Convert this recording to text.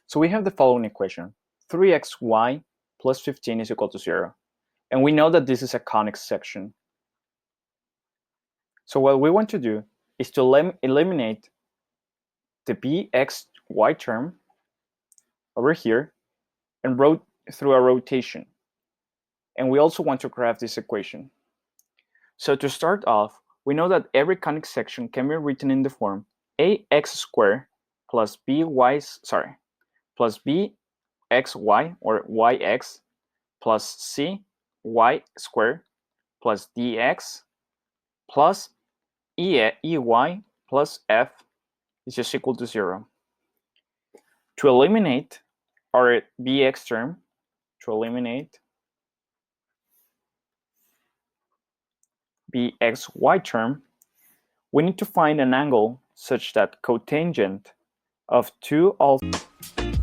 So we have the following equation. 3xy plus 15 is equal to 0. And we know that this is a conic section. So what we want to do is to eliminate the bxy term over here and through a rotation. And we also want to graph this equation. So to start off, we know that every conic section can be written in the form ax squared plus bxy or yx plus cy squared plus dx plus ey plus f is just equal to 0. To eliminate our bx term, bxy term, we need to find an angle such that cotangent of 2 alpha